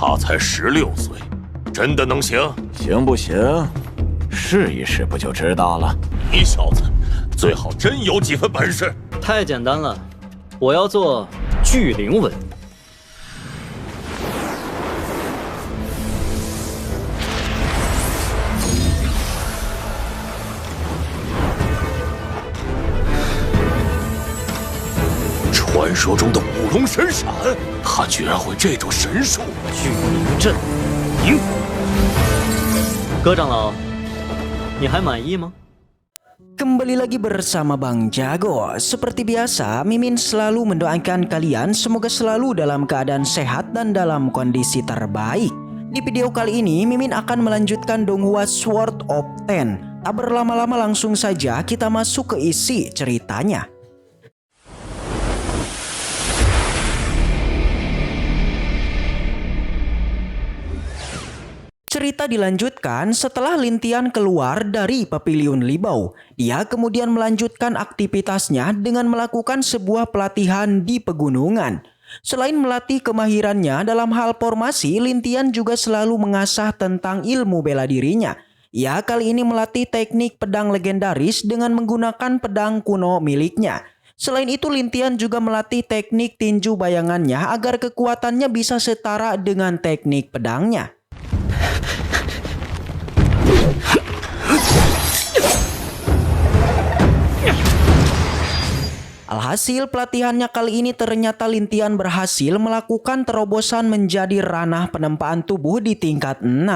他才16岁，真的能行？行不行？试一试不就知道了。你小子最好真有几分本事。太简单了，我要做巨灵吻。传说中的五龙神闪，他居然会这种神术！巨灵阵，赢！葛长老，你还满意吗？ Kembali lagi bersama Bang Jago. Seperti biasa, Mimin selalu mendoakan kalian semoga selalu dalam keadaan sehat dan dalam kondisi terbaik. Di video kali ini, Mimin akan melanjutkan Donghua Sword of Ten. Tak berlama-lama langsung saja kita masuk ke isi ceritanya. Cerita dilanjutkan setelah Lin Tian keluar dari Paviliun Libao. Dia kemudian melanjutkan aktivitasnya dengan melakukan sebuah pelatihan di pegunungan. Selain melatih kemahirannya dalam hal formasi, Lin Tian juga selalu mengasah tentang ilmu bela dirinya. Ia kali ini melatih teknik pedang legendaris dengan menggunakan pedang kuno miliknya. Selain itu, Lin Tian juga melatih teknik tinju bayangannya agar kekuatannya bisa setara dengan teknik pedangnya. Alhasil pelatihannya kali ini ternyata Lin Tian berhasil melakukan terobosan menjadi ranah penempaan tubuh di tingkat 6.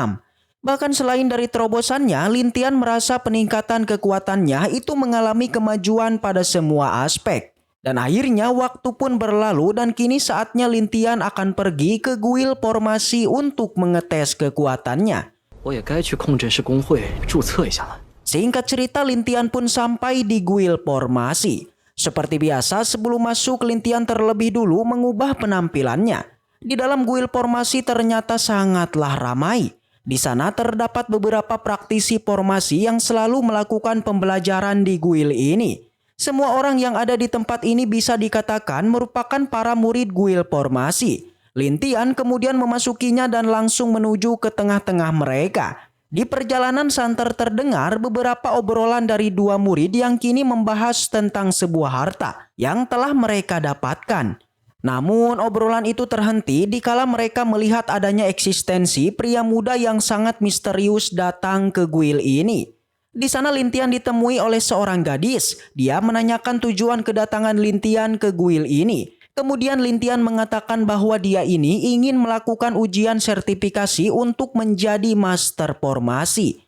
Bahkan selain dari terobosannya, Lin Tian merasa peningkatan kekuatannya itu mengalami kemajuan pada semua aspek. Dan akhirnya waktu pun berlalu dan kini saatnya Lin Tian akan pergi ke guil formasi untuk mengetes kekuatannya. Singkat cerita, Lin Tian pun sampai di guil formasi. Seperti biasa, sebelum masuk, Lin Tian terlebih dulu mengubah penampilannya. Di dalam guil formasi ternyata sangatlah ramai. Di sana terdapat beberapa praktisi formasi yang selalu melakukan pembelajaran di guil ini. Semua orang yang ada di tempat ini bisa dikatakan merupakan para murid guil formasi. Lin Tian kemudian memasukinya dan langsung menuju ke tengah-tengah mereka. Di perjalanan santer terdengar beberapa obrolan dari dua murid yang kini membahas tentang sebuah harta yang telah mereka dapatkan. Namun obrolan itu terhenti dikala mereka melihat adanya eksistensi pria muda yang sangat misterius datang ke guil ini. Di sana Lin Tian ditemui oleh seorang gadis. Dia menanyakan tujuan kedatangan Lin Tian ke guil ini. Kemudian Lin Tian mengatakan bahwa dia ini ingin melakukan ujian sertifikasi untuk menjadi master formasi.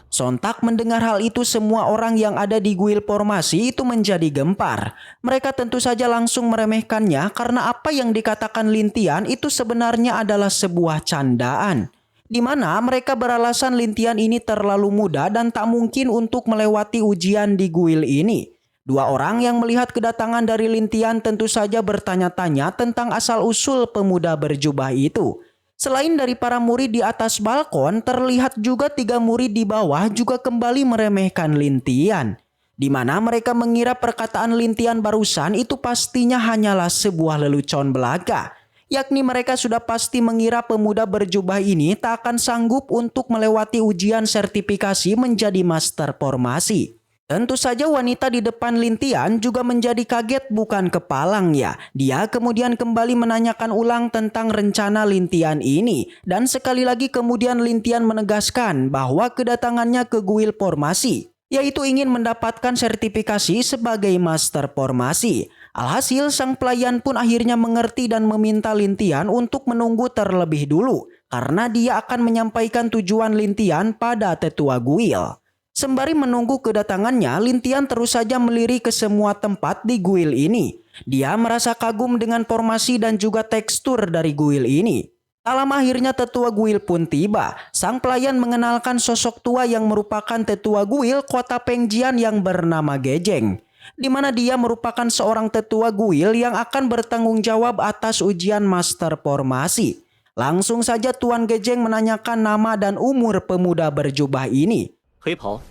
Sontak mendengar hal itu, semua orang yang ada di guil formasi itu menjadi gempar. Mereka tentu saja langsung meremehkannya karena apa yang dikatakan Lin Tian itu sebenarnya adalah sebuah candaan. Di mana mereka beralasan Lin Tian ini terlalu muda dan tak mungkin untuk melewati ujian di guil ini. Dua orang yang melihat kedatangan dari Lin Tian tentu saja bertanya-tanya tentang asal-usul pemuda berjubah itu. Selain dari para murid di atas balkon, terlihat juga 3 murid di bawah juga kembali meremehkan Lin Tian. Di mana mereka mengira perkataan Lin Tian barusan itu pastinya hanyalah sebuah lelucon belaka. Yakni mereka sudah pasti mengira pemuda berjubah ini tak akan sanggup untuk melewati ujian sertifikasi menjadi master formasi. Tentu saja wanita di depan Lin Tian juga menjadi kaget bukan kepalang ya. Dia kemudian kembali menanyakan ulang tentang rencana Lin Tian ini. Dan sekali lagi kemudian Lin Tian menegaskan bahwa kedatangannya ke guil formasi, yaitu ingin mendapatkan sertifikasi sebagai master formasi. Alhasil sang pelayan pun akhirnya mengerti dan meminta Lin Tian untuk menunggu terlebih dulu. Karena dia akan menyampaikan tujuan Lin Tian pada tetua guil. Sembari menunggu kedatangannya, Lin Tian terus saja melirik ke semua tempat di guil ini. Dia merasa kagum dengan formasi dan juga tekstur dari guil ini. Tak lama akhirnya tetua guil pun tiba. Sang pelayan mengenalkan sosok tua yang merupakan tetua guil kota Pengjian yang bernama Gejeng. Di mana dia merupakan seorang tetua guil yang akan bertanggung jawab atas ujian master formasi. Langsung saja Tuan Gejeng menanyakan nama dan umur pemuda berjubah ini. 黑袍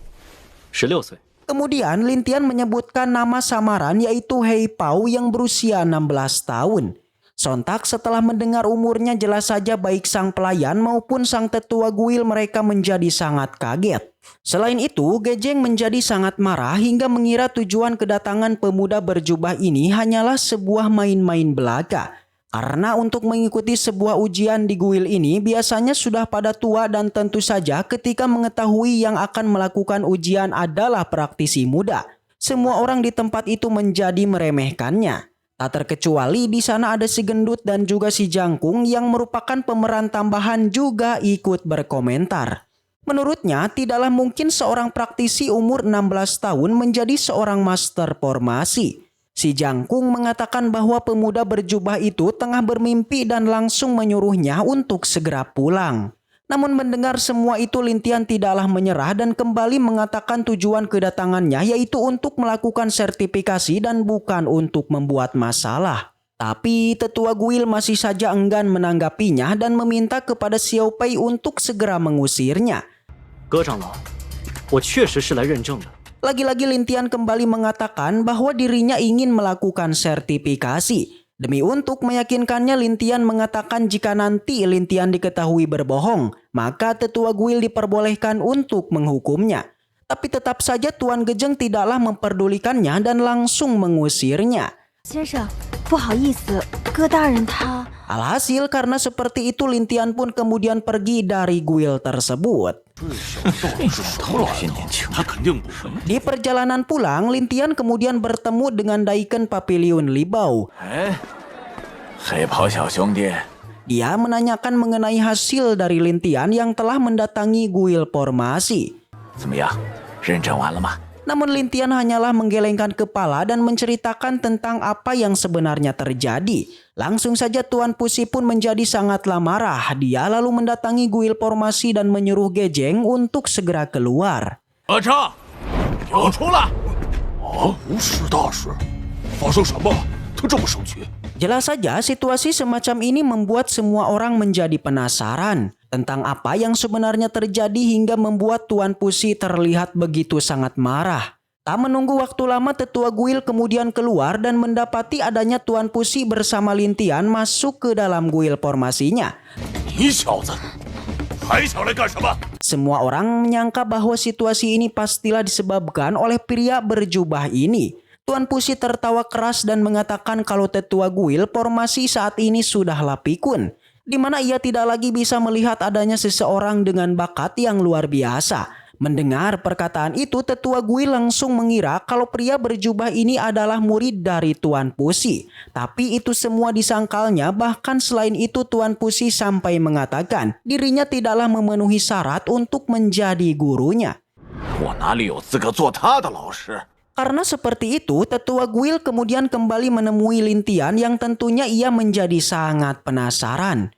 ，16岁。 Kemudian Lin Tian menyebutkan nama samaran yaitu Hei Pao yang berusia 16 tahun. Sontak setelah mendengar umurnya, jelas saja baik sang pelayan maupun sang tetua guil mereka menjadi sangat kaget. Selain itu, Gejeng menjadi sangat marah hingga mengira tujuan kedatangan pemuda berjubah ini hanyalah sebuah main-main belaka. Karena untuk mengikuti sebuah ujian di guil ini biasanya sudah pada tua dan tentu saja ketika mengetahui yang akan melakukan ujian adalah praktisi muda, semua orang di tempat itu menjadi meremehkannya. Tak terkecuali di sana ada si gendut dan juga si jangkung yang merupakan pemeran tambahan juga ikut berkomentar. Menurutnya tidaklah mungkin seorang praktisi umur 16 tahun menjadi seorang master formasi. Si jangkung mengatakan bahwa pemuda berjubah itu tengah bermimpi dan langsung menyuruhnya untuk segera pulang. Namun mendengar semua itu, Lintian tidaklah menyerah dan kembali mengatakan tujuan kedatangannya yaitu untuk melakukan sertifikasi dan bukan untuk membuat masalah. Tapi tetua guil masih saja enggan menanggapinya dan meminta kepada Xiao Pei untuk segera mengusirnya. 阁长老，我确实是来认证的。 Lagi-lagi Lintian kembali mengatakan bahwa dirinya ingin melakukan sertifikasi. Demi untuk meyakinkannya, Lintian mengatakan jika nanti Lintian diketahui berbohong, maka tetua guil diperbolehkan untuk menghukumnya. Tapi tetap saja Tuan Gejeng tidaklah memperdulikannya dan langsung mengusirnya. 先生，不好意思，戈大人他…… Alhasil karena seperti itu Lintian pun kemudian pergi dari guil tersebut. Di perjalanan pulang, Lintian kemudian bertemu dengan Daiken Papiliun Libao. Dia menanyakan mengenai hasil dari Lintian yang telah mendatangi guil formasi. Namun Lintian hanyalah menggelengkan kepala dan menceritakan tentang apa yang sebenarnya terjadi. Langsung saja Tuan Pusi pun menjadi sangatlah marah. Dia lalu mendatangi guil formasi dan menyuruh Gejeng untuk segera keluar. Jelas saja situasi semacam ini membuat semua orang menjadi penasaran tentang apa yang sebenarnya terjadi hingga membuat Tuan Pusi terlihat begitu sangat marah. Tak menunggu waktu lama, tetua guil kemudian keluar dan mendapati adanya Tuan Pusi bersama Lintian masuk ke dalam guil formasinya. Semua orang menyangka bahwa situasi ini pastilah disebabkan oleh pria berjubah ini. Tuan Pusi tertawa keras dan mengatakan kalau tetua guil formasi saat ini sudahlah pikun, di mana ia tidak lagi bisa melihat adanya seseorang dengan bakat yang luar biasa. Mendengar perkataan itu, tetua guil langsung mengira kalau pria berjubah ini adalah murid dari Tuan Pusi. Tapi itu semua disangkalnya, bahkan selain itu Tuan Pusi sampai mengatakan dirinya tidaklah memenuhi syarat untuk menjadi gurunya. Karena seperti itu, tetua guil kemudian kembali menemui Lintian yang tentunya ia menjadi sangat penasaran.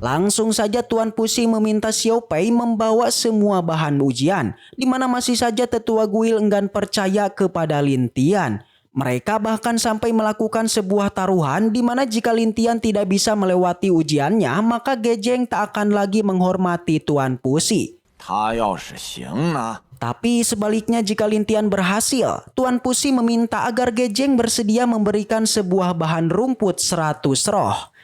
Langsung saja Tuan Pusi meminta Xiao Pei membawa semua bahan ujian, di mana masih saja tetua guil enggan percaya kepada Lintian. Mereka bahkan sampai melakukan sebuah taruhan di mana jika Lintian tidak bisa melewati ujiannya, maka Gejeng tak akan lagi menghormati Tuan Pusi. Tapi sebaliknya jika Lintian berhasil, Tuan Pusi meminta agar Gejeng bersedia memberikan sebuah bahan rumput 100 roh.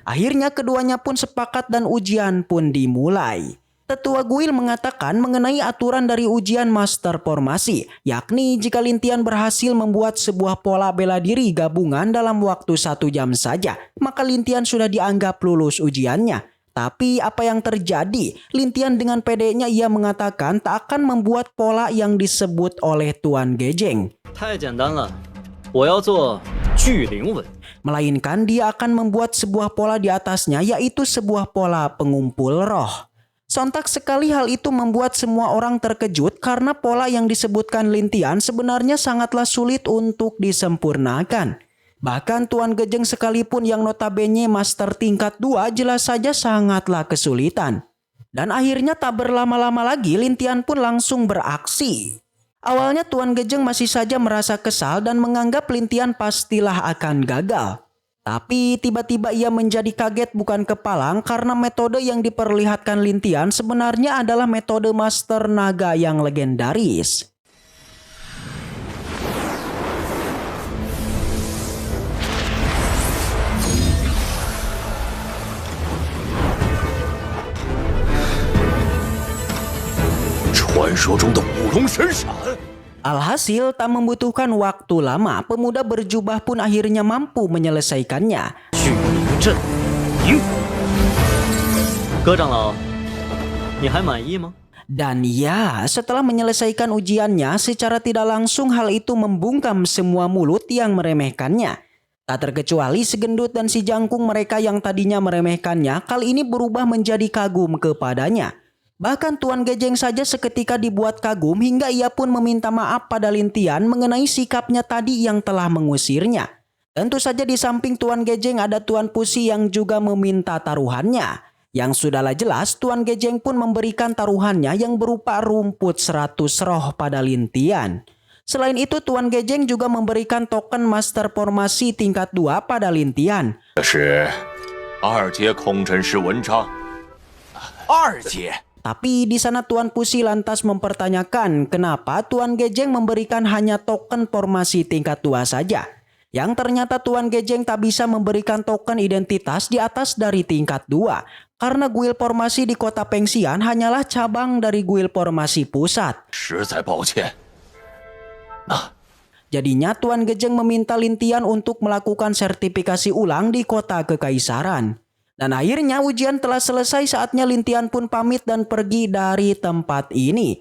Akhirnya keduanya pun sepakat dan ujian pun dimulai. Tetua guil mengatakan mengenai aturan dari ujian master formasi, yakni jika Lintian berhasil membuat sebuah pola bela diri gabungan dalam waktu 1 jam saja, maka Lintian sudah dianggap lulus ujiannya. Tapi apa yang terjadi? Lintian dengan pedenya ia mengatakan tak akan membuat pola yang disebut oleh Tuan Gejeng. Melainkan dia akan membuat sebuah pola di atasnya, yaitu sebuah pola pengumpul roh. Sontak sekali hal itu membuat semua orang terkejut karena pola yang disebutkan Lintian sebenarnya sangatlah sulit untuk disempurnakan. Bahkan Tuan Gejeng sekalipun yang notabene master tingkat 2 jelas saja sangatlah kesulitan. Dan akhirnya tak berlama-lama lagi Lintian pun langsung beraksi. Awalnya Tuan Gejeng masih saja merasa kesal dan menganggap Lintian pastilah akan gagal. Tapi tiba-tiba ia menjadi kaget bukan kepalang karena metode yang diperlihatkan Lintian sebenarnya adalah metode Master Naga yang legendaris. Alhasil tak membutuhkan waktu lama, pemuda berjubah pun akhirnya mampu menyelesaikannya. 巨鱼阵营。葛长老，你还满意吗？ Dan ya, setelah menyelesaikan ujiannya, secara tidak langsung hal itu membungkam semua mulut yang meremehkannya. Tak terkecuali si gendut dan si jangkung, mereka yang tadinya meremehkannya, kali ini berubah menjadi kagum kepadanya. Bahkan Tuan Gejeng saja seketika dibuat kagum hingga ia pun meminta maaf pada Lintian mengenai sikapnya tadi yang telah mengusirnya. Tentu saja di samping Tuan Gejeng ada Tuan Pusi yang juga meminta taruhannya. Yang sudahlah jelas Tuan Gejeng pun memberikan taruhannya yang berupa rumput 100 roh pada Lintian. Selain itu Tuan Gejeng juga memberikan token Master Formasi tingkat 2 pada Lintian. 是二阶空真师文章。二阶。 Tapi di sana Tuan Pusi lantas mempertanyakan kenapa Tuan Gejeng memberikan hanya token formasi tingkat 2 saja. Yang ternyata Tuan Gejeng tak bisa memberikan token identitas di atas dari tingkat 2. Karena guild formasi di kota Pengsian hanyalah cabang dari guild formasi pusat. 实在抱歉。 Jadinya Tuan Gejeng meminta Lintian untuk melakukan sertifikasi ulang di kota Kekaisaran. Dan akhirnya ujian telah selesai, saatnya Lintian pun pamit dan pergi dari tempat ini.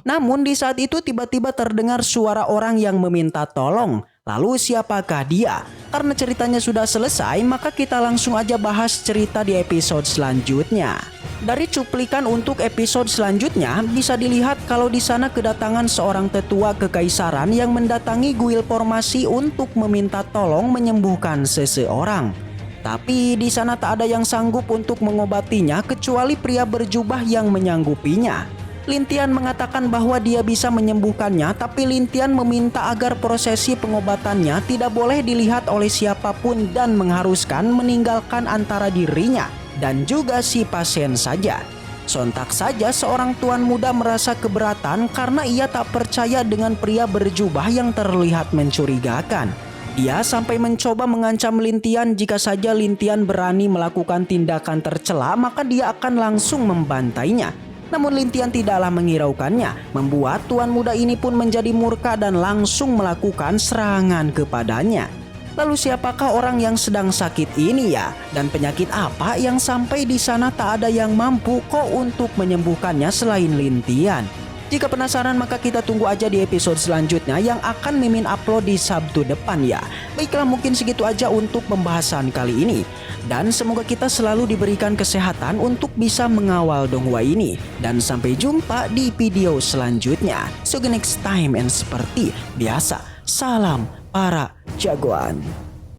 Namun di saat itu tiba-tiba terdengar suara orang yang meminta tolong. Lalu siapakah dia? Karena ceritanya sudah selesai, maka kita langsung aja bahas cerita di episode selanjutnya. Dari cuplikan untuk episode selanjutnya bisa dilihat kalau di sana kedatangan seorang tetua kekaisaran yang mendatangi guild formasi untuk meminta tolong menyembuhkan seseorang. Tapi di sana tak ada yang sanggup untuk mengobatinya kecuali pria berjubah yang menyanggupinya. Lintian mengatakan bahwa dia bisa menyembuhkannya, tapi Lintian meminta agar prosesi pengobatannya tidak boleh dilihat oleh siapapun dan mengharuskan meninggalkan antara dirinya dan juga si pasien saja. Sontak saja seorang tuan muda merasa keberatan karena ia tak percaya dengan pria berjubah yang terlihat mencurigakan. Dia sampai mencoba mengancam Lintian jika saja Lintian berani melakukan tindakan tercela maka dia akan langsung membantainya. Namun Lintian tidaklah menghiraukannya, membuat tuan muda ini pun menjadi murka dan langsung melakukan serangan kepadanya. Lalu siapakah orang yang sedang sakit ini ya? Dan penyakit apa yang sampai di sana tak ada yang mampu kok untuk menyembuhkannya selain Lintian? Jika penasaran maka kita tunggu aja di episode selanjutnya yang akan Mimin upload di Sabtu depan ya. Baiklah, mungkin segitu aja untuk pembahasan kali ini. Dan semoga kita selalu diberikan kesehatan untuk bisa mengawal Donghua ini. Dan sampai jumpa di video selanjutnya. See you next time, and seperti biasa, salam para jagoan.